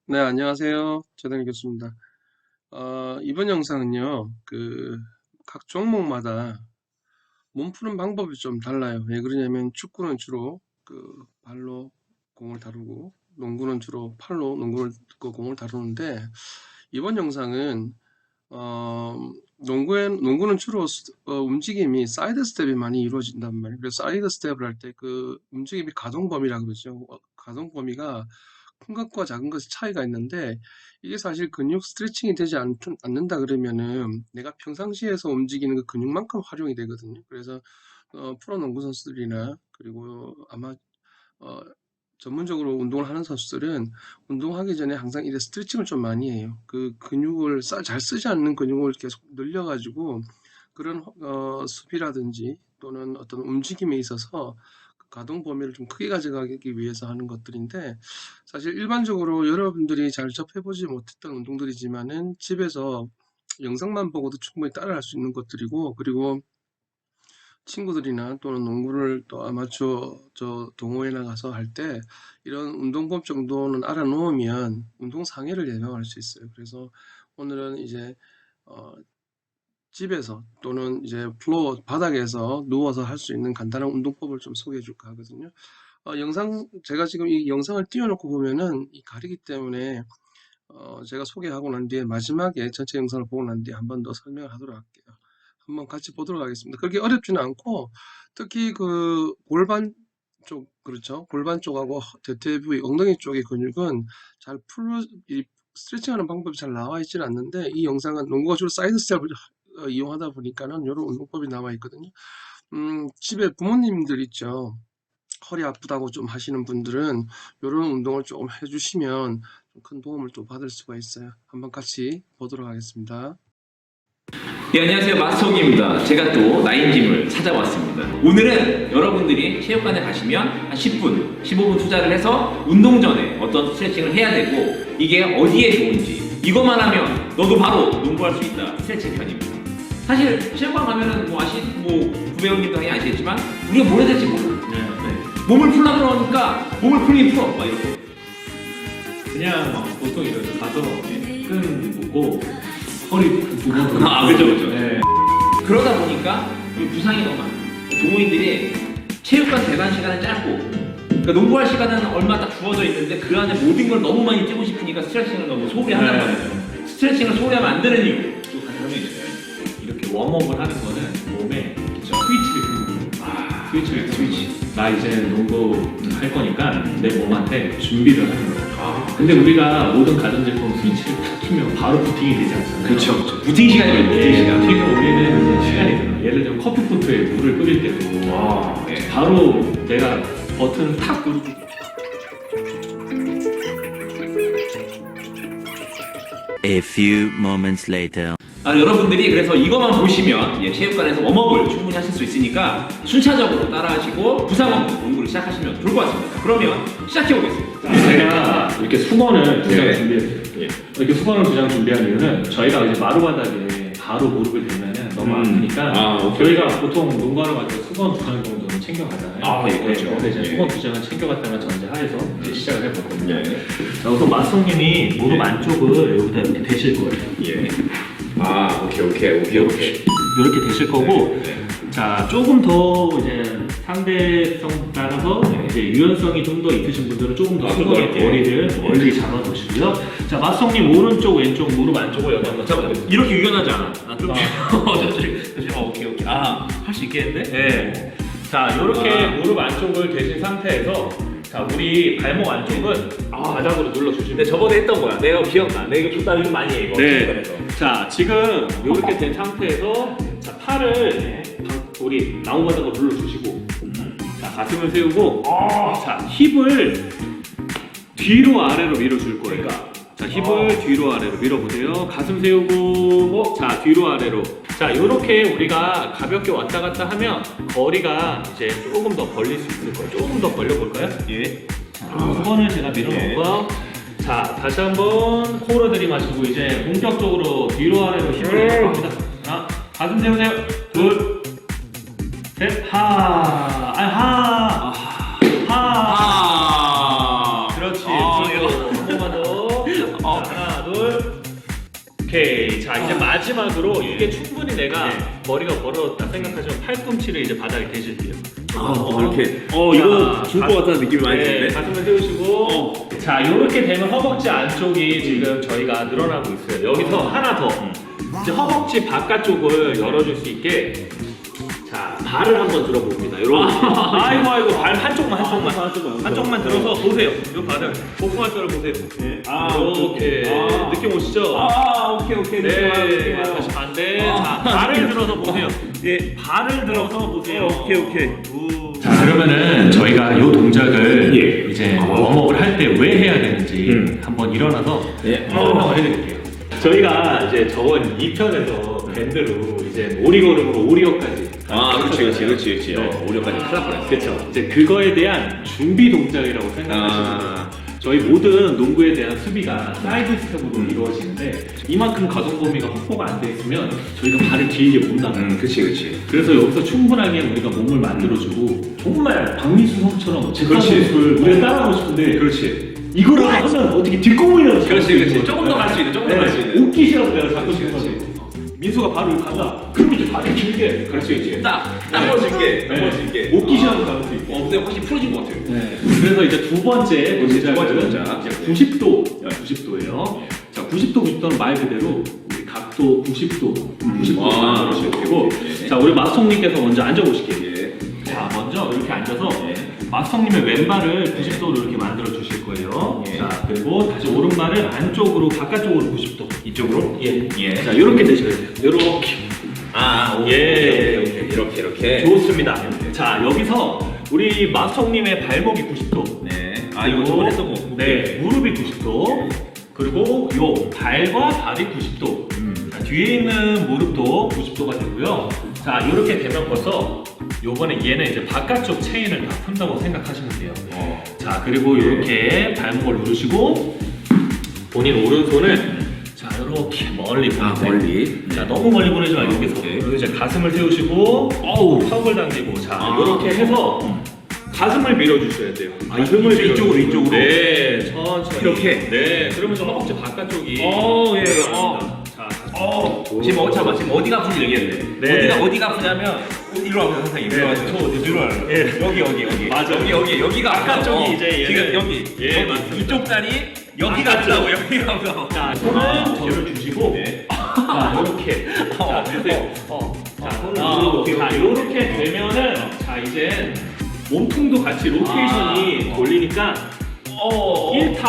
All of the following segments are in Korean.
네, 안녕하세요. 최동일 교수입니다. 이번 영상은요, 각 종목마다 몸 푸는 방법이 좀 달라요. 왜 그러냐면 축구는 주로 발로 공을 다루고, 농구는 주로 팔로 공을 다루는데, 이번 영상은, 어, 농구는 주로 움직임이 사이드 스텝이 많이 이루어진단 말이에요. 그래서 사이드 스텝을 할 때 그 움직임이 가동 범위라 그러죠. 가동 범위가 큰 것과 작은 것의 차이가 있는데 이게 사실 근육 스트레칭이 되지 않는다 그러면은 내가 평상시에서 움직이는 그 근육만큼 활용이 되거든요. 그래서 프로농구 선수들이나 그리고 아마 어, 전문적으로 운동을 하는 선수들은 운동하기 전에 항상 이래 스트레칭을 좀 많이 해요. 그 근육을 잘 쓰지 않는 근육을 계속 늘려가지고 그런 수비라든지 또는 어떤 움직임에 있어서 그 가동 범위를 좀 크게 가져가기 위해서 하는 것들인데 사실 일반적으로 여러분들이 잘 접해보지 못했던 운동들이지만은 집에서 영상만 보고도 충분히 따라할 수 있는 것들이고 그리고 친구들이나 또는 농구를 또 아마추어 동호회 나가서 할 때 이런 운동법 정도는 알아놓으면 운동 상해를 예방할 수 있어요. 그래서 오늘은 이제 어, 집에서 또는 이제 플로어 바닥에서 누워서 할 수 있는 간단한 운동법을 좀 소개해 줄까 하거든요. 제가 지금 이 영상을 띄워놓고 보면은 이 가리기 때문에 제가 소개하고 난 뒤에 마지막에 전체 영상을 보고 난 뒤에 한 번 더 설명을 하도록 할게요. 한번 같이 보도록 하겠습니다. 그렇게 어렵지는 않고 특히 그 골반 쪽, 그렇죠. 골반 쪽하고 대퇴 부위, 엉덩이 쪽의 근육은 이 스트레칭하는 방법이 잘 나와 있지는 않는데 이 영상은 농구가 주로 사이드 스텝을 이용하다 보니까는 이런 운동법이 나와 있거든요. 집에 부모님들 있죠. 허리 아프다고 좀 하시는 분들은 이런 운동을 조금 해주시면 좀 큰 도움을 또 받을 수가 있어요. 한번 같이 보도록 하겠습니다. 네, 안녕하세요. 마스터기입니다. 제가 또 나인짐을 찾아왔습니다. 오늘은 여러분들이 체육관에 가시면 한 10분, 15분 투자를 해서 운동 전에 어떤 스트레칭을 해야 되고 이게 어디에 좋은지 이것만 하면 너도 바로 농구할 수 있다. 스트레칭 편입니다. 사실 체육관 가면은 구배우님도 당연히 아시겠지만 우리가 뭘 해야 될지 몰라. 몸을 풀라 그러니까 몸을 풀긴 풀어. 막 이렇게. 그냥 보통 이렇게 가서 끈 묶고 허리 굽어서 그죠. 네. 그러다 보니까 부상이 너무 많아요. 동호인들이 체육관 대관 시간은 짧고 그러니까 농구할 시간은 얼마 딱 주어져 있는데 그 안에 모든 걸 너무 많이 뛰고 싶으니까 스트레칭을 너무 소홀히 한단 말이에요. 스트레칭을 소홀히 하면 안 되는 이유 또 설명해 주세요. 이렇게 웜업을 하는 거는 몸에 스위치를 켜는 스위치. 나 이제 농구 할 거니까 내 몸한테 준비를 하는 거야. 근데 우리가 모든 가전제품 스위치를 탁 키면 바로 부팅이 되지 않잖아요. 그렇죠. 부팅 시간이 걸려요. 부팅 시간. 부팅을 올리는 이제 시간이 들어요. 예를 들면 커피포트에 물을 끓일 때도 바로 내가 버튼 탁 누르고 A few moments later. 여러분들이 그래서 이것만 보시면 체육관에서 웜업을 충분히 하실 수 있으니까 순차적으로 따라하시고 부상 없는 농구를 시작하시면 좋을 것 같습니다. 그러면 시작해 보겠습니다. 제가 이렇게 수건을 두 장 준비했어요. 이렇게 수건을 두 장 준비한 이유는 저희가 이제 마루바닥에 바로 무릎을 대면은 너무 아프니까 저희가 보통 농구하러 갈 때 수건 두 장 정도는 챙겨가잖아요. 그렇죠. 근데 이제 수건 두 장을 챙겨갔다는 전제하에서 이제 시작을 해봤거든요. 자, 우선 마스터님이 무릎 안쪽을 여기다 이렇게 대실 거예요. 오케이. 이렇게 되실 거고, 자, 조금 더 이제 상대성 따라서 이제 유연성이 좀 더 있으신 분들은 조금 더 수건의 머리를 멀리 잡아두시고요. 자, 마스터님 오른쪽 왼쪽 무릎 안쪽을 여기 한번 잡아보세요. 이렇게 유연하지 않아. 좀 오케이. 할 수 있겠는데? 네. 자, 이렇게 무릎 안쪽을 대신 상태에서 자, 우리 발목 안쪽은 바닥으로 눌러주시면 근데 저번에 했던 거야. 내가 기억나. 내가 이거 줬다 이거 많이 해 이거. 네. 자, 지금 이렇게 된 상태에서 자, 팔을 우리 나무바닥으로 눌러주시고 자, 가슴을 세우고 자, 힙을 뒤로 아래로 밀어줄 거예요. 자, 힙을 뒤로 아래로 밀어보세요. 가슴 세우고 자, 뒤로 아래로 자, 요렇게 우리가 가볍게 왔다 갔다 하면 거리가 이제 조금 더 벌릴 수 있을 거예요. 조금 더 벌려볼까요? 자, 수건을 제가 밀어놓고요. 자, 다시 한번 코로 들이마시고 이제 본격적으로 뒤로 아래로 힘을 갑니다. 자, 가슴 세우세요. 둘, 셋, 하. 그렇지. 한 번만 더. 이제 마지막으로 이게 충분히 내가 머리가 벌어졌다 생각하시면 팔꿈치를 이제 바닥에 대실게요. 이렇게. 이거 죽을 것 같다는 느낌이 많이 네, 드는데. 가슴을 세우시고. 자, 이렇게 되면 허벅지 안쪽이 지금 저희가 늘어나고 있어요. 여기서 하나 더. 이제 허벅지 바깥쪽을 열어줄 수 있게. 자, 발을 한번 들어봅니다. 이렇게. 아이고, 발 한쪽만 들어서 보세요. 이 바닥. 복숭아뼈를 보세요. 이렇게. 느낌 오시죠? 오케이. 네. 다시 반대. 자, 발을 들어서 보세요. 예. 발을 들어서 보세요. 오케이. 자, 그러면은 저희가 이 동작을 이제 웜업을 할 때 왜 해야 되는지 한번 일어나서 설명을 해드릴게요. 저희가 이제 저번 2편에서 밴드로 이제 오리걸음으로 오리어까지. 그렇지. 네. 오려까지 큰일 날 뻔했어. 그렇죠. 이제 그거에 대한 준비 동작이라고 생각하시면 돼요. 저희 모든 농구에 대한 수비가 사이드 스텝으로 이루어지는데 이만큼 가동 범위가 확보가 안 돼 있으면 저희가 발을 길게 못 나가요. 그렇지. 그래서 여기서 충분하게 우리가 몸을 만들어주고 정말 박민수 선수처럼 제타 그렇지. 선수를 우리가 따라하고 싶은데 그렇지. 이거를 하면 어떻게 뒷공이라도 그렇지. 조금 더 갈 수 있는. 옷깃이라도 내가 잡고 싶은 거지. 민수가 바로 이렇게 가자. 그럼 이제 발이 길게. 그렇지. 딱 넘어질게. 옷깃이라도 잡을 수 있고. 근데 훨씬 풀어진 것 같아요. 그래서 이제 두 번째 두 번째 동작은 동작. 이제 90도예요. 자, 90도는 말 그대로 우리 각도 90도 만들어주시면 되고. 자, 우리 마스터님께서 먼저 앉아보실게요. 자, 먼저 이렇게 앉아서 마스터님의 왼발을 90도로 이렇게 만들어 주실 거예요. 자, 그리고 다시 오른발을 안쪽으로 바깥쪽으로 90도. 이쪽으로? 자, 이렇게 되셔야 돼요. 이렇게. 오케이. 이렇게. 좋습니다. 자, 여기서 우리 마스터님의 발목이 90도. 네. 이거 저번에 했던 거. 네, 무릎이 90도. 그리고 요 발과 발이 90도. 자, 뒤에 있는 무릎도 90도가 되고요. 자, 이렇게 되면 벌써 요번에 얘는 이제 바깥쪽 체인을 다 푼다고 생각하시면 돼요. 자, 그리고 이렇게 발목을 누르시고 본인 오른손을 자, 이렇게 멀리 보내세요. 멀리. 자, 너무 멀리 보내지 말고 여기서. 오케이. 그리고 이제 가슴을 세우시고 턱을 당기고 자, 이렇게 해서 가슴을 밀어주셔야 돼요. 가슴을 이쪽으로? 네, 천천히. 이렇게? 네, 그러면서 허벅지 바깥쪽이. 지금 어디가 아픈지 얘기해야 돼. 네. 어디가 아프냐면 이리로 와보세요, 선생님. 이리로 와보세요. 여기. 맞아. 여기가 바깥쪽이 아파서. 이제 지금 얘는- 여기. 예, 맞습니다. 이쪽 다리 여기가 아프다고 여기가 아프다고. 자, 손은 저를 주시고. 자, 이렇게. 자, 보세요. 자, 손을 자, 이렇게 되면은 자, 이제 몸통도 같이 로테이션이 돌리니까 1타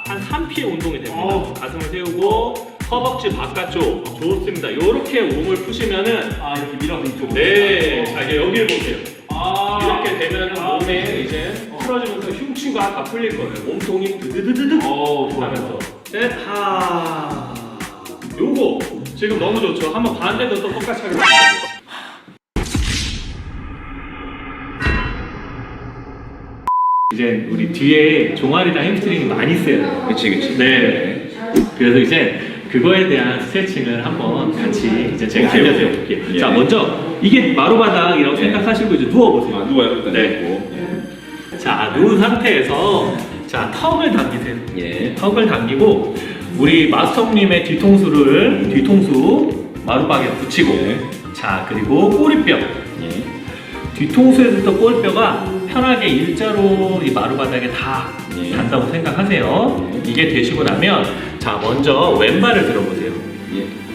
한 3피의 운동이 됩니다. 가슴을 세우고 허벅지 바깥쪽 좋습니다. 이렇게 몸을 푸시면은 이렇게 밀어서 이쪽으로. 네, 자 이제 여기를 보세요. 이렇게 되면은 몸에 이제 풀어지면서 흉추가 다 풀릴 거예요. 몸통이 드드드드드 하면서 셋, 요거 지금 너무 좋죠. 한번 반대도 또 똑같이 하겠습니다. 이제 우리 뒤에 종아리랑 햄스트링이 많이 세요. 그치. 네. 그래서 이제 그거에 대한 스트레칭을 한번 같이 이제 제가 오케이, 알려드려 오케이. 볼게요. 예. 자, 먼저 이게 마루바닥이라고 생각하시고 이제 누워보세요. 누워요. 일단 네. 누워. 자, 누운 상태에서 자, 턱을 당기세요. 예. 턱을 당기고 우리 마스터님의 뒤통수 마루바닥에 붙이고 자, 그리고 꼬리뼈 뒤통수에서부터 꼬리뼈가 편하게 일자로 이 마루바닥에 다 닿는다고 생각하세요. 이게 되시고 나면 자, 먼저 왼발을 들어보세요.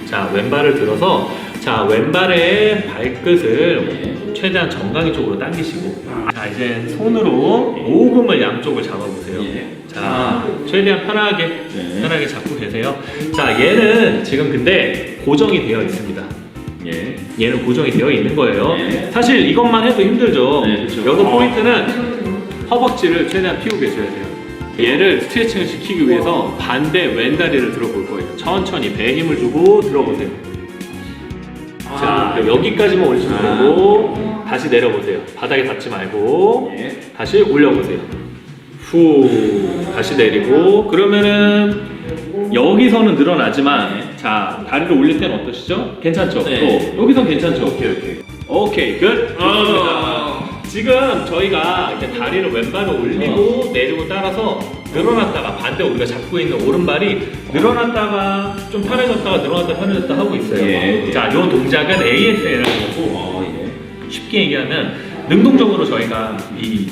자, 왼발을 들어서 자, 왼발의 발끝을 최대한 정강이 쪽으로 당기시고 자, 이제 손으로 오금을 양쪽을 잡아보세요. 자, 최대한 편하게 잡고 계세요. 자, 얘는 지금 근데 고정이 되어 있습니다. 얘는 고정이 되어 있는 거예요. 사실 이것만 해도 힘들죠. 그렇죠. 여기 포인트는 허벅지를 최대한 피고 계셔야 돼요. 얘를 스트레칭을 시키기 위해서 반대 왼다리를 들어볼 거예요. 천천히 배에 힘을 주고 들어보세요. 자, 여기까지만 올리시면 되고 다시 내려보세요. 바닥에 닿지 말고 다시 올려보세요. 후, 다시 내리고 그러면은 여기서는 늘어나지만 자, 다리를 올릴 때는 어떠시죠? 괜찮죠? 또 여기선 괜찮죠? 오케이, 굿. 좋습니다. 지금 저희가 이렇게 다리를 왼발을 올리고 내리고 따라서 늘어났다가 반대 우리가 잡고 있는 오른발이 늘어났다가 좀 편해졌다가 늘어났다가 편해졌다 하고 있어요. 예, 예. 자, 이 동작은 ASL이라는 거고 쉽게 얘기하면 능동적으로 저희가 이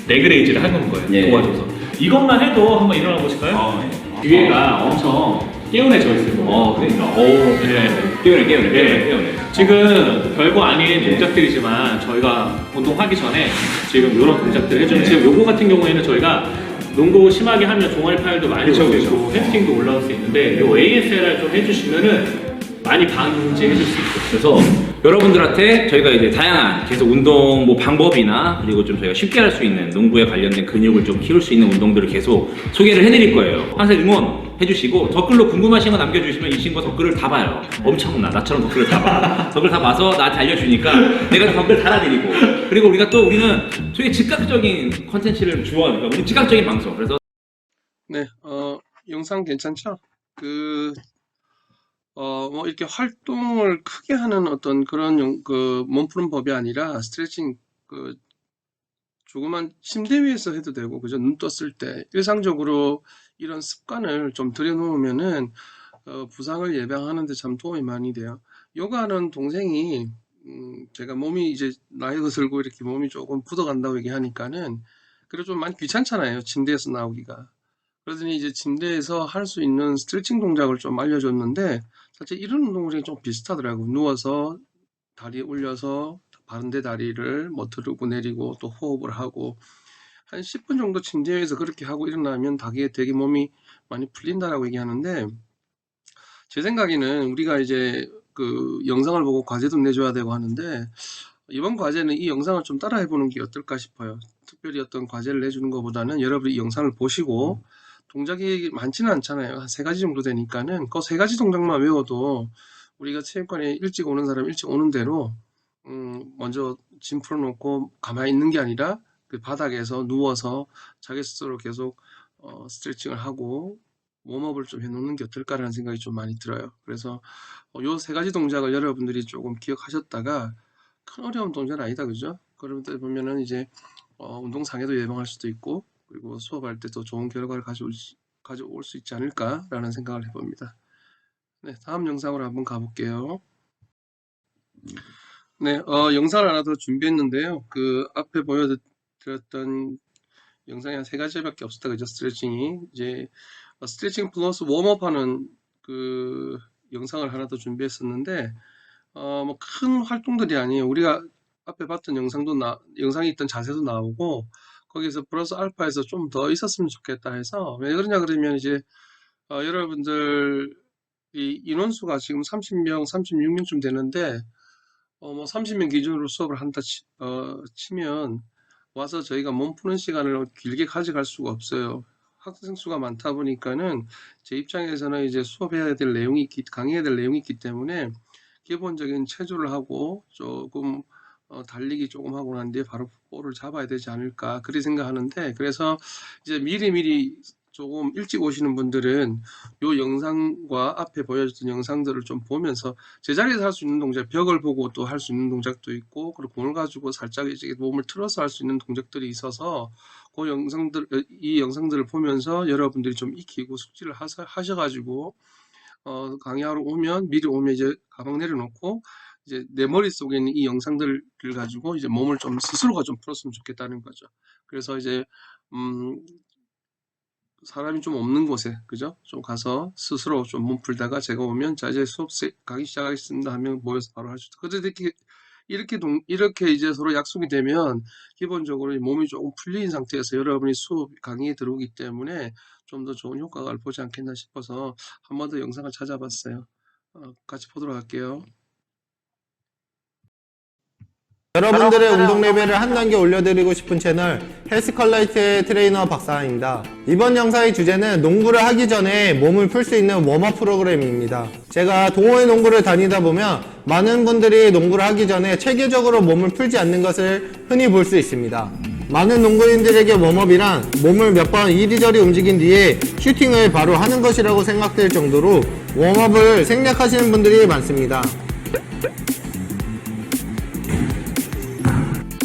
레그레이즈를 하는 거예요. 예. 도와줘서. 이것만 해도 한번 일어나 보실까요? 예. 뒤에가 엄청 개운해져 있어요. 그러니까. 네. 깨우네. 지금 별거 아닌 동작들이지만 저희가 운동하기 전에 지금 이런 동작들 해주는 지금 요거 같은 경우에는 저희가 농구 심하게 하면 종아리 파열도 많이 올 수 있고 햄스트링도 올라올 수 있는데 요 ASLR 좀 해주시면은 많이 방지해줄 수 있어요. 그래서 여러분들한테 저희가 이제 다양한 계속 운동 뭐 방법이나 그리고 좀 저희가 쉽게 할 수 있는 농구에 관련된 근육을 좀 키울 수 있는 운동들을 계속 소개를 해드릴 거예요. 항상 응원해주시고 댓글로 궁금하신 거 남겨주시면 이 친구가 댓글을 다 봐요. 엄청나. 나처럼 댓글을 다 봐. 댓글 다 봐서 나한테 알려주니까 내가 댓글 달아드리고 그리고 우리는 되게 즉각적인 컨텐츠를 좋아하니까 우리 즉각적인 방송. 그래서 네, 영상 괜찮죠? 뭐 이렇게 활동을 크게 하는 어떤 그런 몸푸는 법이 아니라 스트레칭 조그만 침대 위에서 해도 되고, 그죠? 눈 떴을 때 일상적으로 이런 습관을 좀 들여놓으면은 부상을 예방하는 데 참 도움이 많이 돼요. 요가는 동생이 제가 몸이 이제 나이가 들고 이렇게 몸이 조금 굳어간다고 얘기하니까는 그래도 좀 많이 귀찮잖아요. 침대에서 나오기가. 그러더니 이제 침대에서 할 수 있는 스트레칭 동작을 좀 알려줬는데 사실 이런 운동들이 좀 비슷하더라고요. 누워서 다리 올려서 바른데 다리를 뭐 들고 내리고 또 호흡을 하고 한 10분 정도 침대 위에서 그렇게 하고 일어나면 되게 몸이 많이 풀린다라고 얘기하는데 제 생각에는 우리가 이제 영상을 보고 과제도 내줘야 되고 하는데 이번 과제는 이 영상을 좀 따라 해보는 게 어떨까 싶어요. 특별히 어떤 과제를 내주는 것보다는 여러분이 이 영상을 보시고 동작이 많지는 않잖아요. 한 3가지 정도 되니까는 그 3가지 동작만 외워도 우리가 체육관에 일찍 오는 사람 일찍 오는 대로 먼저 짐 풀어놓고 가만히 있는 게 아니라 그 바닥에서 누워서 자기 스스로 계속 스트레칭을 하고 웜업을 좀 해놓는 게 어떨까라는 생각이 좀 많이 들어요. 그래서 요 3가지 동작을 여러분들이 조금 기억하셨다가 큰 어려운 동작은 아니다, 그죠? 그러다 보면은 이제 운동 상해도 예방할 수도 있고 그리고 수업할 때 더 좋은 결과를 가져올 수 있지 않을까라는 생각을 해봅니다. 네, 다음 영상으로 한번 가볼게요. 네, 영상을 하나 더 준비했는데요. 앞에 보여드렸던 영상이 한 3가지밖에 없었다, 그죠? 스트레칭이. 이제, 스트레칭 플러스 웜업하는 영상을 하나 더 준비했었는데, 뭐 큰 활동들이 아니에요. 우리가 앞에 봤던 영상이 있던 자세도 나오고, 거기서 플러스 알파에서 좀 더 있었으면 좋겠다 해서, 왜 그러냐 그러면 이제, 여러분들, 이 인원수가 지금 30명, 36명쯤 되는데, 뭐 30명 기준으로 수업을 한다 치면 와서 저희가 몸 푸는 시간을 길게 가져갈 수가 없어요. 학생 수가 많다 보니까는 제 입장에서는 이제 수업해야 될 내용이 강의해야 될 내용이 있기 때문에 기본적인 체조를 하고 조금 달리기 조금 하고 난 뒤에 바로 볼을 잡아야 되지 않을까 그렇게 생각하는데 그래서 이제 미리 조금 일찍 오시는 분들은 요 영상과 앞에 보여줬던 영상들을 좀 보면서 제자리에서 할 수 있는 동작, 벽을 보고 또 할 수 있는 동작도 있고 그리고 공을 가지고 살짝 이제 몸을 틀어서 할 수 있는 동작들이 있어서 이 영상들을 보면서 여러분들이 좀 익히고 숙지를 하셔가지고 강의하러 미리 오면 이제 가방 내려놓고 이제 내 머릿속에 있는 이 영상들을 가지고 이제 몸을 좀 스스로가 좀 풀었으면 좋겠다는 거죠. 그래서 이제 사람이 좀 없는 곳에, 그죠? 좀 가서 스스로 좀 몸 풀다가 제가 오면 자, 이제 수업 강의 시작하겠습니다 하면 모여서 바로 할 수 있다. 근데 이렇게 이제 서로 약속이 되면 기본적으로 몸이 조금 풀린 상태에서 여러분이 강의에 들어오기 때문에 좀 더 좋은 효과를 보지 않겠나 싶어서 한 번 더 영상을 찾아봤어요. 같이 보도록 할게요. 여러분들의 운동 레벨을 한 단계 올려드리고 싶은 채널 헬스컬라이트의 트레이너 박사입니다. 이번 영상의 주제는 농구를 하기 전에 몸을 풀 수 있는 웜업 프로그램입니다. 제가 동호회 농구를 다니다 보면 많은 분들이 농구를 하기 전에 체계적으로 몸을 풀지 않는 것을 흔히 볼 수 있습니다. 많은 농구인들에게 웜업이란 몸을 몇 번 이리저리 움직인 뒤에 슈팅을 바로 하는 것이라고 생각될 정도로 웜업을 생략하시는 분들이 많습니다.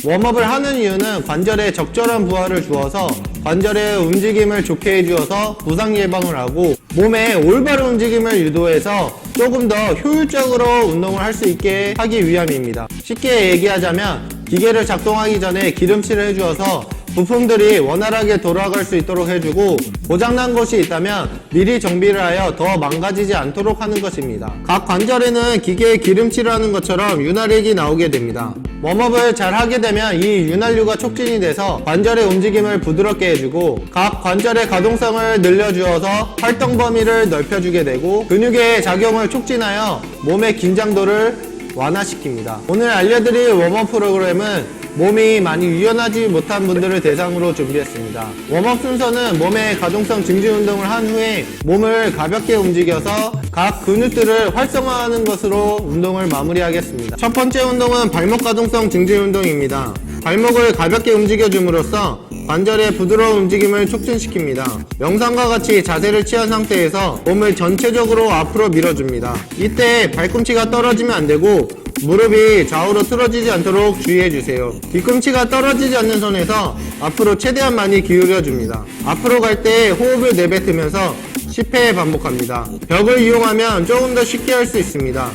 웜업을 하는 이유는 관절에 적절한 부하를 주어서 관절의 움직임을 좋게 해주어서 부상 예방을 하고 몸의 올바른 움직임을 유도해서 조금 더 효율적으로 운동을 할 수 있게 하기 위함입니다. 쉽게 얘기하자면 기계를 작동하기 전에 기름칠을 해주어서 부품들이 원활하게 돌아갈 수 있도록 해주고 고장난 것이 있다면 미리 정비를 하여 더 망가지지 않도록 하는 것입니다. 각 관절에는 기계에 기름칠을 하는 것처럼 윤활액이 나오게 됩니다. 웜업을 잘 하게 되면 이 윤활유가 촉진이 돼서 관절의 움직임을 부드럽게 해주고 각 관절의 가동성을 늘려주어서 활동 범위를 넓혀주게 되고 근육의 작용을 촉진하여 몸의 긴장도를 완화시킵니다. 오늘 알려드릴 웜업 프로그램은 몸이 많이 유연하지 못한 분들을 대상으로 준비했습니다. 웜업 순서는 몸의 가동성 증진 운동을 한 후에 몸을 가볍게 움직여서 각 근육들을 활성화하는 것으로 운동을 마무리하겠습니다. 첫 번째 운동은 발목 가동성 증진 운동입니다. 발목을 가볍게 움직여줌으로써 관절의 부드러운 움직임을 촉진시킵니다. 영상과 같이 자세를 취한 상태에서 몸을 전체적으로 앞으로 밀어줍니다. 이때 발꿈치가 떨어지면 안되고 무릎이 좌우로 틀어지지 않도록 주의해주세요. 뒤꿈치가 떨어지지 않는 선에서 앞으로 최대한 많이 기울여줍니다. 앞으로 갈 때 호흡을 내뱉으면서 10회 반복합니다. 벽을 이용하면 조금 더 쉽게 할 수 있습니다.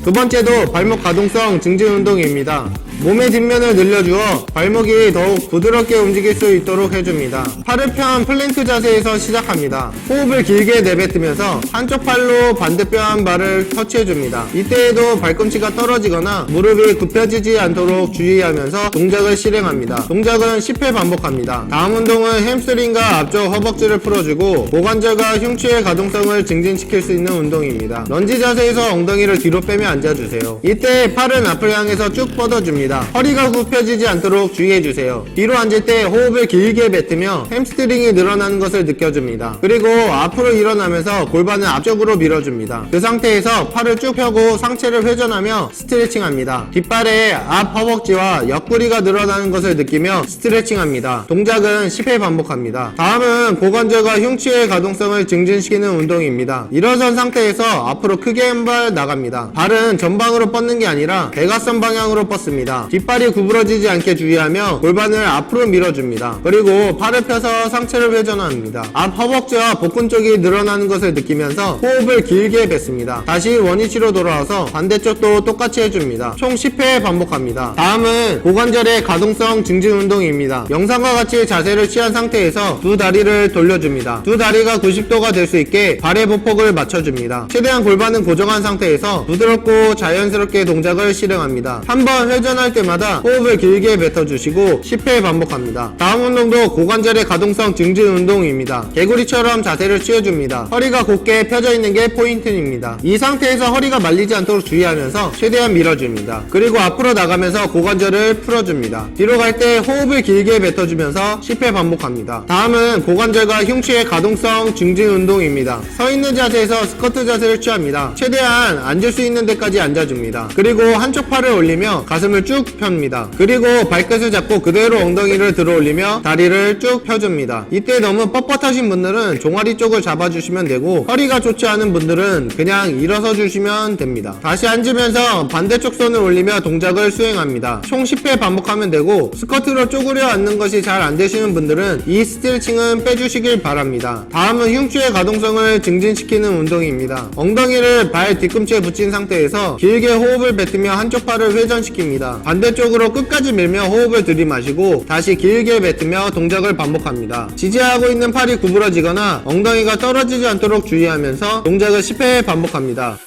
두 번째도 발목 가동성 증진 운동입니다. 몸의 뒷면을 늘려주어 발목이 더욱 부드럽게 움직일 수 있도록 해줍니다. 팔을 편 플랭크 자세에서 시작합니다. 호흡을 길게 내뱉으면서 한쪽 팔로 반대편 발을 터치해줍니다. 이때에도 발꿈치가 떨어지거나 무릎이 굽혀지지 않도록 주의하면서 동작을 실행합니다. 동작은 10회 반복합니다. 다음 운동은 햄스트링과 앞쪽 허벅지를 풀어주고 고관절과 흉추의 가동성을 증진시킬 수 있는 운동입니다. 런지 자세에서 엉덩이를 뒤로 빼며 앉아주세요. 이때 팔은 앞을 향해서 쭉 뻗어줍니다. 허리가 굽혀지지 않도록 주의해주세요. 뒤로 앉을 때 호흡을 길게 뱉으며 햄스트링이 늘어나는 것을 느껴줍니다. 그리고 앞으로 일어나면서 골반을 앞쪽으로 밀어줍니다. 그 상태에서 팔을 쭉 펴고 상체를 회전하며 스트레칭합니다. 뒷발의 앞 허벅지와 옆구리가 늘어나는 것을 느끼며 스트레칭합니다. 동작은 10회 반복합니다. 다음은 고관절과 흉추의 가동성을 증진시키는 운동입니다. 일어선 상태에서 앞으로 크게 한 발 나갑니다. 발은 전방으로 뻗는 게 아니라 대각선 방향으로 뻗습니다. 뒷발이 구부러지지 않게 주의하며 골반을 앞으로 밀어줍니다. 그리고 팔을 펴서 상체를 회전합니다. 앞 허벅지와 복근 쪽이 늘어나는 것을 느끼면서 호흡을 길게 뱉습니다. 다시 원위치로 돌아와서 반대쪽도 똑같이 해줍니다. 총 10회 반복합니다. 다음은 고관절의 가동성 증진 운동입니다. 영상과 같이 자세를 취한 상태에서 두 다리를 돌려줍니다. 두 다리가 90도가 될 수 있게 발의 보폭을 맞춰줍니다. 최대한 골반은 고정한 상태에서 부드럽고 자연스럽게 동작을 실행합니다. 한번 회전할 때마다 호흡을 길게 뱉어주시고 10회 반복합니다. 다음 운동도 고관절의 가동성 증진 운동입니다. 개구리처럼 자세를 취해줍니다. 허리가 곧게 펴져 있는 게 포인트입니다. 이 상태에서 허리가 말리지 않도록 주의하면서 최대한 밀어줍니다. 그리고 앞으로 나가면서 고관절을 풀어줍니다. 뒤로 갈 때 호흡을 길게 뱉어주면서 10회 반복합니다. 다음은 고관절과 흉추의 가동성 증진 운동입니다. 서 있는 자세에서 스쿼트 자세를 취합니다. 최대한 앉을 수 있는 데까지 앉아줍니다. 그리고 한쪽 팔을 올리며 가슴을 쭉 펴니다. 그리고 발끝을 잡고 그대로 엉덩이를 들어 올리며 다리를 쭉 펴줍니다. 이때 너무 뻣뻣하신 분들은 종아리 쪽을 잡아주시면 되고 허리가 좋지 않은 분들은 그냥 일어서 주시면 됩니다. 다시 앉으면서 반대쪽 손을 올리며 동작을 수행합니다. 총 10회 반복하면 되고 스쿼트로 쪼그려 앉는 것이 잘 안되시는 분들은 이 스트레칭은 빼주시길 바랍니다. 다음은 흉추의 가동성을 증진시키는 운동입니다. 엉덩이를 발 뒤꿈치에 붙인 상태에서 길게 호흡을 뱉으며 한쪽 팔을 회전시킵니다. 반대쪽으로 끝까지 밀며 호흡을 들이마시고 다시 길게 뱉으며 동작을 반복합니다. 지지하고 있는 팔이 구부러지거나 엉덩이가 떨어지지 않도록 주의하면서 동작을 10회 반복합니다.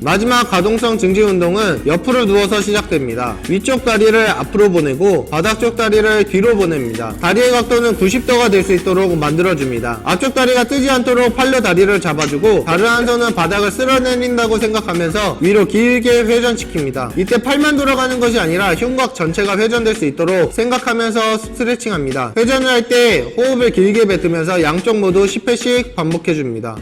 마지막 가동성 증진 운동은 옆으로 누워서 시작됩니다. 위쪽 다리를 앞으로 보내고 바닥 쪽 다리를 뒤로 보냅니다. 다리의 각도는 90도가 될 수 있도록 만들어줍니다. 앞쪽 다리가 뜨지 않도록 팔로 다리를 잡아주고 다른 한 손은 바닥을 쓸어내린다고 생각하면서 위로 길게 회전시킵니다. 이때 팔만 돌아가는 것이 아니라 흉곽 전체가 회전될 수 있도록 생각하면서 스트레칭합니다. 회전을 할 때 호흡을 길게 뱉으면서 양쪽 모두 10회씩 반복해줍니다.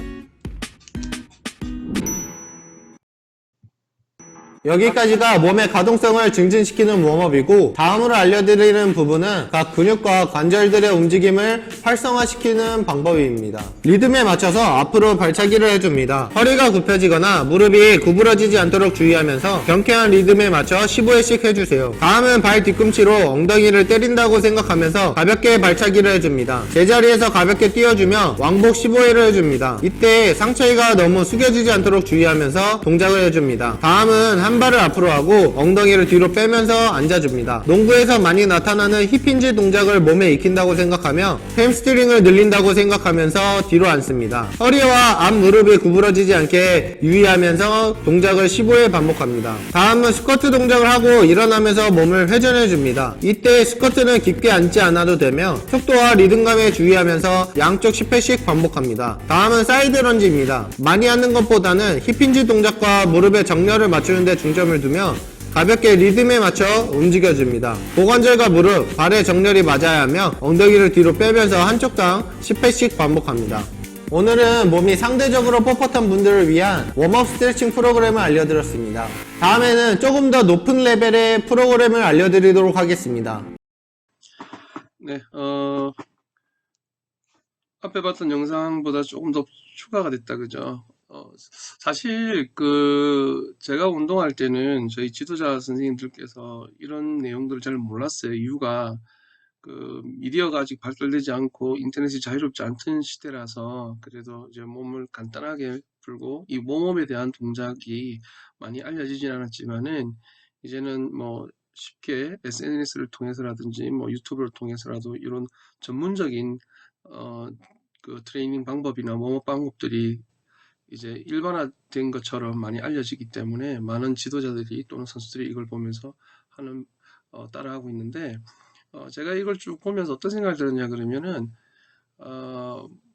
여기까지가 몸의 가동성을 증진시키는 웜업이고, 다음으로 알려드리는 부분은 각 근육과 관절들의 움직임을 활성화시키는 방법입니다. 리듬에 맞춰서 앞으로 발차기를 해줍니다. 허리가 굽혀지거나 무릎이 구부러지지 않도록 주의하면서 경쾌한 리듬에 맞춰 15회씩 해주세요. 다음은 발 뒤꿈치로 엉덩이를 때린다고 생각하면서 가볍게 발차기를 해줍니다. 제자리에서 가볍게 띄워주며 왕복 15회를 해줍니다. 이때 상체가 너무 숙여지지 않도록 주의하면서 동작을 해줍니다. 다음은 한 발을 앞으로 하고 엉덩이를 뒤로 빼면서 앉아줍니다. 농구에서 많이 나타나는 힙힌지 동작을 몸에 익힌다고 생각하며 햄스트링을 늘린다고 생각하면서 뒤로 앉습니다. 허리와 앞 무릎이 구부러지지 않게 유의하면서 동작을 15회 반복합니다. 다음은 스쿼트 동작을 하고 일어나면서 몸을 회전해줍니다. 이때 스쿼트는 깊게 앉지 않아도 되며 속도와 리듬감에 주의하면서 양쪽 10회씩 반복합니다. 다음은 사이드 런지입니다. 많이 하는 것보다는 힙힌지 동작과 무릎의 정렬을 맞추는 데 중점을 두며 가볍게 리듬에 맞춰 움직여줍니다. 고관절과 무릎, 발의 정렬이 맞아야 하며 엉덩이를 뒤로 빼면서 한쪽당 10회씩 반복합니다. 오늘은 몸이 상대적으로 뻣뻣한 분들을 위한 웜업 스트레칭 프로그램을 알려드렸습니다. 다음에는 조금 더 높은 레벨의 프로그램을 알려드리도록 하겠습니다. 네, 앞에 봤던 영상보다 조금 더 추가가 됐다, 그죠? 사실 제가 운동할 때는 저희 지도자 선생님들께서 이런 내용들을 잘 몰랐어요. 이유가 미디어가 아직 발달되지 않고 인터넷이 자유롭지 않던 시대라서, 그래도 이제 몸을 간단하게 풀고 이 웜업에 대한 동작이 많이 알려지진 않았지만은, 이제는 뭐 쉽게 SNS를 통해서라든지 뭐 유튜브를 통해서라도 이런 전문적인 트레이닝 방법이나 웜업 방법들이 이제 일반화된 것처럼 많이 알려지기 때문에 많은 지도자들이 또는 선수들이 이걸 보면서 따라하고 있는데, 제가 이걸 쭉 보면서 어떤 생각이 들었냐 그러면은,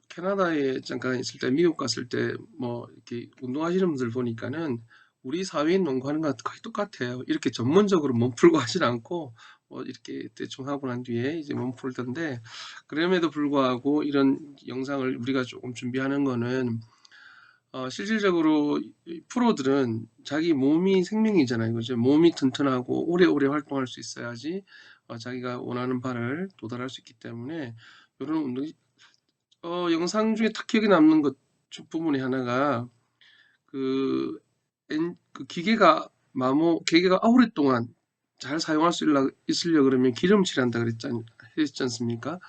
캐나다에 잠깐 있을 때, 미국 갔을 때 뭐 이렇게 운동하시는 분들 보니까는 우리 사회인 농구하는 것 거의 똑같아요. 이렇게 전문적으로 몸 풀고 하진 않고 뭐 이렇게 대충 하고 난 뒤에 이제 몸 풀던데, 그럼에도 불구하고 이런 영상을 우리가 조금 준비하는 거는, 실질적으로 이 프로들은 자기 몸이 생명이잖아요. 그죠? 몸이 튼튼하고 오래오래 활동할 수 있어야지 자기가 원하는 바를 도달할 수 있기 때문에, 이런 운동이 영상 중에 딱 기억에 남는 부분이 하나가, 기계가 오랫동안 잘 사용할 수 있으려 그러면 기름칠 한다 했지 않습니까?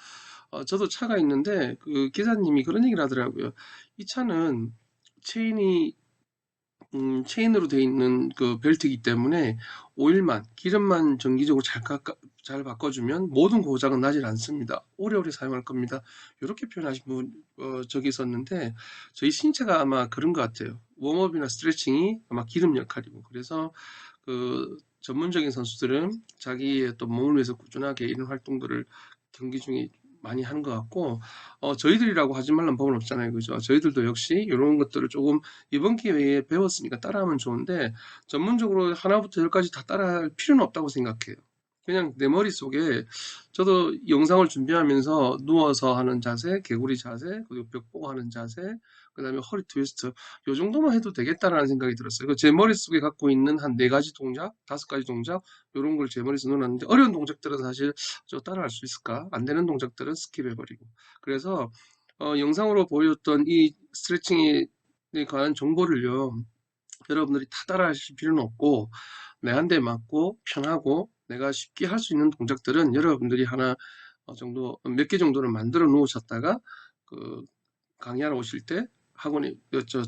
저도 차가 있는데 그 기사님이 그런 얘기를 하더라고요. 이 차는 체인으로 되어 있는 그 벨트이기 때문에 기름만 정기적으로 잘 바꿔주면 모든 고장은 나질 않습니다. 오래오래 사용할 겁니다. 이렇게 표현하신 분 적이 있었는데, 저희 신체가 아마 그런 것 같아요. 웜업이나 스트레칭이 아마 기름 역할이고, 그래서 전문적인 선수들은 자기의 또 몸을 위해서 꾸준하게 이런 활동들을 경기 중에 많이 하는 것 같고, 저희들이라고 하지 말란 법은 없잖아요. 그죠? 저희들도 역시 이런 것들을 조금 이번 기회에 배웠으니까 따라하면 좋은데, 전문적으로 하나부터 열까지 다 따라할 필요는 없다고 생각해요. 그냥 내 머릿속에, 저도 영상을 준비하면서 누워서 하는 자세, 개구리 자세, 그리고 벽 보고 하는 자세, 그 다음에 허리 트위스트, 요 정도만 해도 되겠다라는 생각이 들었어요. 제 머릿속에 갖고 있는 한 4가지 동작, 5가지 동작, 요런 걸 제 머릿속에 넣어놨는데, 어려운 동작들은 사실 저 따라할 수 있을까? 안 되는 동작들은 스킵해버리고. 그래서 영상으로 보여줬던 이 스트레칭에 관한 정보를요, 여러분들이 다 따라하실 필요는 없고, 내 한 대 맞고 편하고 내가 쉽게 할 수 있는 동작들은 여러분들이 하나 정도, 몇 개 정도를 만들어 놓으셨다가 강의하러 오실 때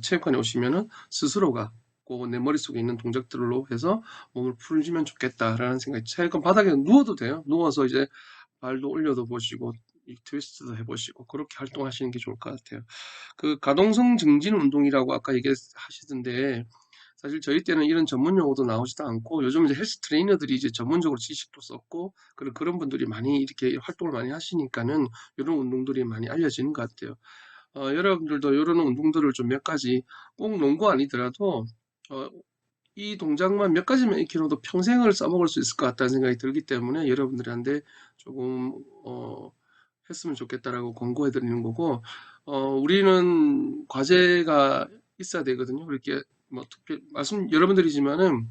체육관에 오시면은 스스로가 내 머릿속에 있는 동작들로 해서 몸을 풀어주면 좋겠다라는 생각이, 체육관 바닥에 누워도 돼요. 누워서 이제 발도 올려도 보시고 트위스트도 해보시고 그렇게 활동하시는 게 좋을 것 같아요. 가동성 증진 운동이라고 아까 얘기하시던데, 사실 저희 때는 이런 전문 용어도 나오지도 않고, 요즘 이제 헬스 트레이너들이 이제 전문적으로 지식도 썼고, 그런 분들이 많이 이렇게 활동을 많이 하시니까는 이런 운동들이 많이 알려지는 것 같아요. 여러분들도 이런 운동들을 좀 몇 가지, 꼭 농구 아니더라도 이 동작만 몇 가지만 익혀놓어도 평생을 써먹을 수 있을 것 같다는 생각이 들기 때문에, 여러분들한테 조금 했으면 좋겠다라고 권고해 드리는 거고, 우리는 과제가 있어야 되거든요. 이렇게 뭐 특별히 여러분들이지만은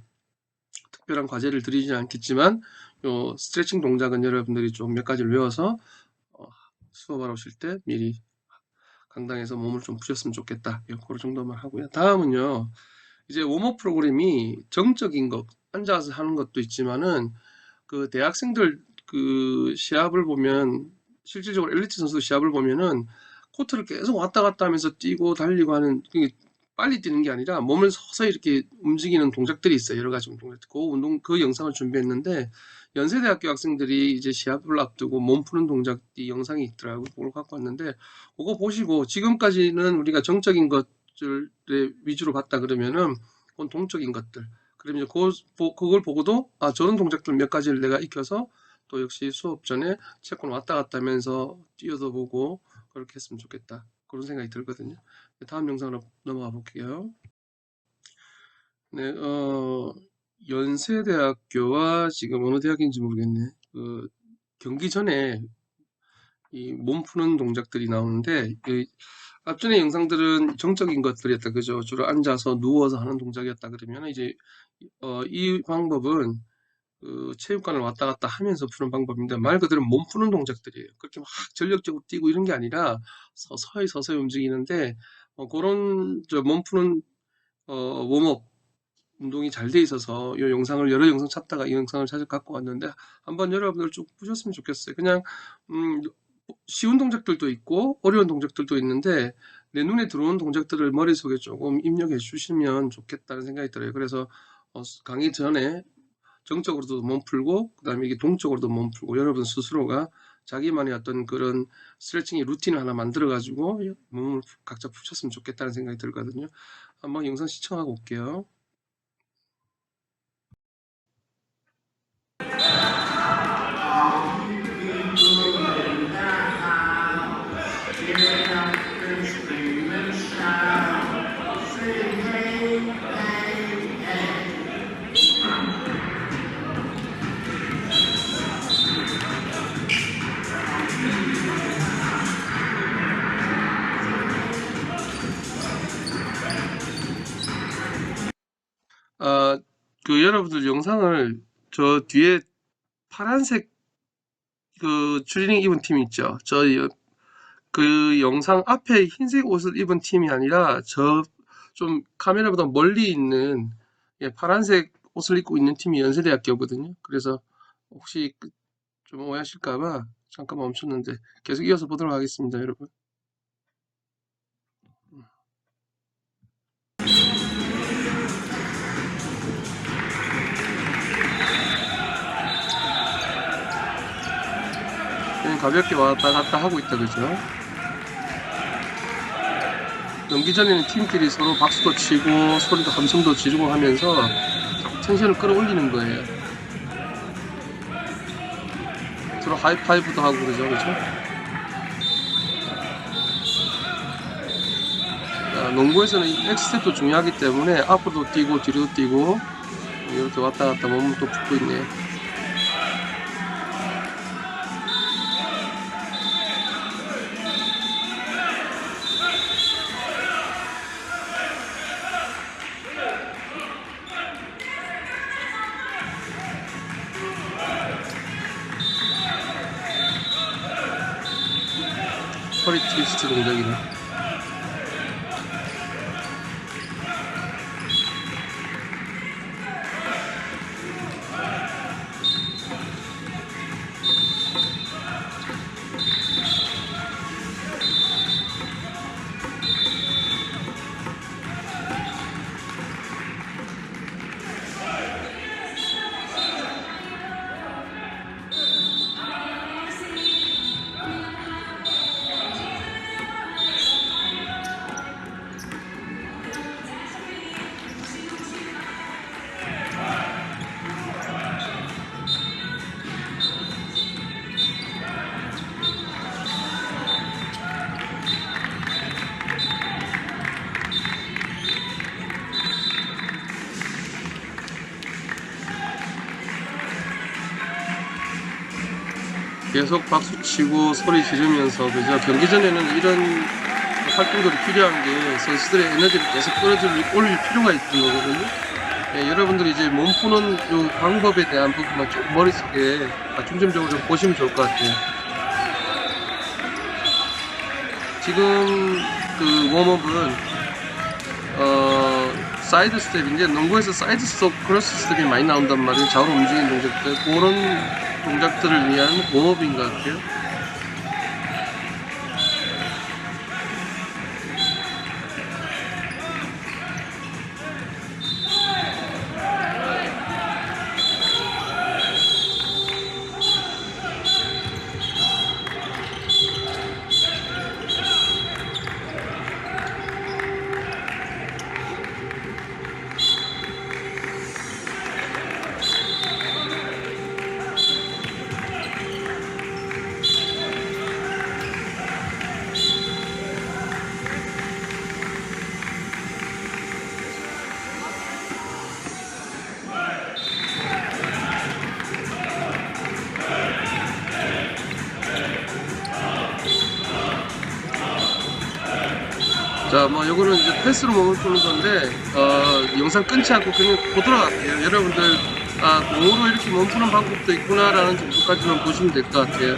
특별한 과제를 드리지는 않겠지만 요 스트레칭 동작은 여러분들이 좀 몇 가지를 외워서 수업하러 오실 때 미리 강당에서 몸을 좀 푸셨으면 좋겠다. 그런 정도만 하고요. 다음은요. 이제 웜업 프로그램이 정적인 것, 앉아서 하는 것도 있지만은 그 대학생들 그 시합을 보면 실질적으로 엘리트 선수 시합을 보면은 코트를 계속 왔다 갔다 하면서 뛰고 달리고 하는 빨리 뛰는 게 아니라 몸을 서서히 이렇게 움직이는 동작들이 있어요. 여러 가지 동작. 그 영상을 준비했는데 연세대학교 학생들이 이제 시합을 앞두고 몸 푸는 동작 이 영상이 있더라고요. 그걸 갖고 왔는데 그거 보시고 지금까지는 우리가 정적인 것들 위주로 봤다 그러면은 그건 동적인 것들. 그러면 그걸 보고도 저런 동작들 몇 가지를 내가 익혀서 또 역시 수업 전에 체크는 왔다 갔다 하면서 뛰어도 보고 그렇게 했으면 좋겠다. 그런 생각이 들거든요. 다음 영상으로 넘어가 볼게요. 네, 연세대학교와 지금 어느 대학인지 모르겠네. 경기 전에 이 몸 푸는 동작들이 나오는데, 앞전의 영상들은 정적인 것들이었다. 그죠? 주로 앉아서 누워서 하는 동작이었다. 그러면 이제, 이 방법은 체육관을 왔다 갔다 하면서 푸는 방법인데 말 그대로 몸 푸는 동작들이에요. 그렇게 막 전력적으로 뛰고 이런 게 아니라 서서히 움직이는데 그런 몸 푸는 웜업 운동이 잘 돼 있어서 이 영상을 여러 영상 찾다가 이 영상을 찾아 갖고 왔는데 한번 여러분들 쭉 보셨으면 좋겠어요. 그냥 쉬운 동작들도 있고 어려운 동작들도 있는데 내 눈에 들어오는 동작들을 머릿속에 조금 입력해 주시면 좋겠다는 생각이 들어요. 그래서 강의 전에 정적으로도 몸 풀고 그다음에 이게 동적으로도 몸 풀고 여러분 스스로가 자기만의 어떤 그런 스트레칭의 루틴을 하나 만들어 가지고 몸을 각자 푸셨으면 좋겠다는 생각이 들거든요. 한번 영상 시청하고 올게요. 여러분들 영상을 저 뒤에 파란색 그 추리닝 입은 팀 있죠? 그 영상 앞에 흰색 옷을 입은 팀이 아니라 좀 카메라보다 멀리 있는 파란색 옷을 입고 있는 팀이 연세대학교거든요. 그래서 혹시 좀 오해하실까봐 잠깐 멈췄는데 계속 이어서 보도록 하겠습니다, 여러분. 그냥 가볍게 왔다 갔다 하고 있다, 그죠? 연기 전에는 팀끼리 서로 박수도 치고 소리도 함성도 지르고 하면서 텐션을 끌어올리는 거예요. 서로 하이파이브도 하고 그러죠, 그죠? 농구에서는 엑스텝도 중요하기 때문에 앞으로도 뛰고 뒤로도 뛰고 이렇게 왔다 갔다 몸을 또 붓고 있네요. 허리 트위스트 동작이네. 계속 박수치고 소리 지르면서 그죠? 경기 전에는 이런 활동들이 필요한 게 선수들의 에너지를 계속 끌어올릴 필요가 있는 거거든요. 여러분들이 이제 몸 푸는 요 방법에 대한 부분만 좀 머릿속에 중점적으로 좀 보시면 좋을 것 같아요. 지금 그 웜업은 사이드 스텝인데 농구에서 사이드 스텝, 크로스 스텝이 많이 나온단 말이에요. 좌우로 움직이는 동작들, 그런 동작들을 위한 웜업인 것 같아요. 자, 뭐, 요거는 이제 패스로 몸을 푸는 건데, 영상 끊지 않고 그냥 보도록 할게요. 여러분들, 공으로 이렇게 몸 푸는 방법도 있구나라는 정도까지만 보시면 될 것 같아요.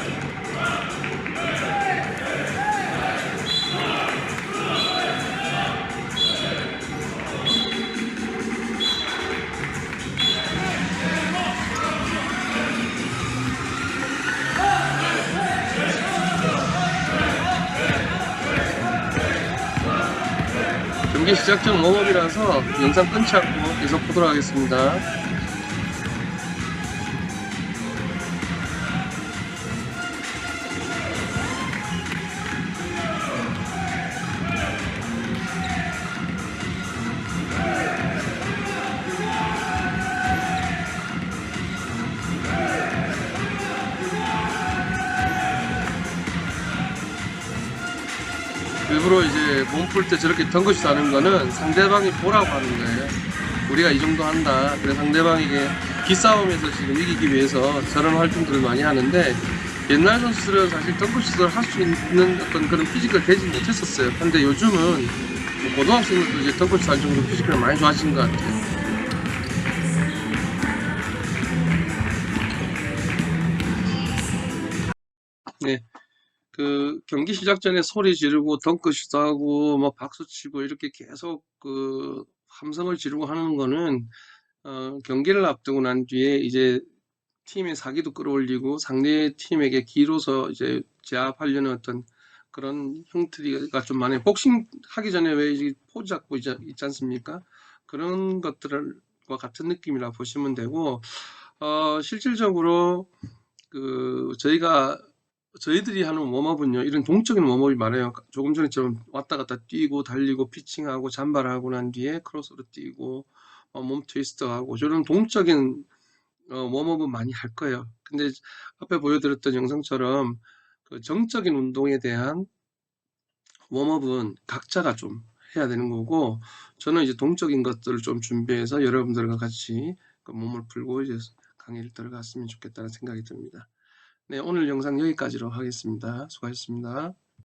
경기 시작 전 웜업이라서 영상 끊지 않고 계속 보도록 하겠습니다. 일부러 이제 몸 풀 때 저렇게 덩그시 하는 거는 상대방이 보라고 하는 거예요. 우리가 이 정도 한다. 그래서 상대방에게 기싸움에서 지금 이기기 위해서 저런 활동들을 많이 하는데, 옛날 선수들은 사실 덩크슛을 할 수 있는 어떤 그런 피지컬 되지 못했었어요. 근데 요즘은 뭐 고등학생들도 이제 덩크슛 할 정도로 피지컬이 많이 좋아진 것 같아요. 네. 그 경기 시작 전에 소리 지르고 덩크슛 하고 뭐 박수 치고 이렇게 계속 그 함성을 지르고 하는 거는 경기를 앞두고 난 뒤에 이제 팀의 사기도 끌어올리고 상대 팀에게 기로서 이제 제압하려는 어떤 그런 형태가 좀 많아요. 복싱 하기 전에 왜 이 포즈 잡고 있지 않습니까? 그런 것들과 같은 느낌이라 보시면 되고, 실질적으로 그 저희들이 하는 웜업은요, 이런 동적인 웜업이 많아요. 조금 전에처럼 왔다 갔다 뛰고 달리고 피칭하고 잔발하고 난 뒤에 크로스로 뛰고 몸 트위스트하고 저런 동적인 웜업은 많이 할 거예요. 근데 앞에 보여드렸던 영상처럼 그 정적인 운동에 대한 웜업은 각자가 좀 해야 되는 거고, 저는 이제 동적인 것들을 좀 준비해서 여러분들과 같이 그 몸을 풀고 이제 강의를 들어갔으면 좋겠다는 생각이 듭니다. 네, 오늘 영상 여기까지로 하겠습니다. 수고하셨습니다.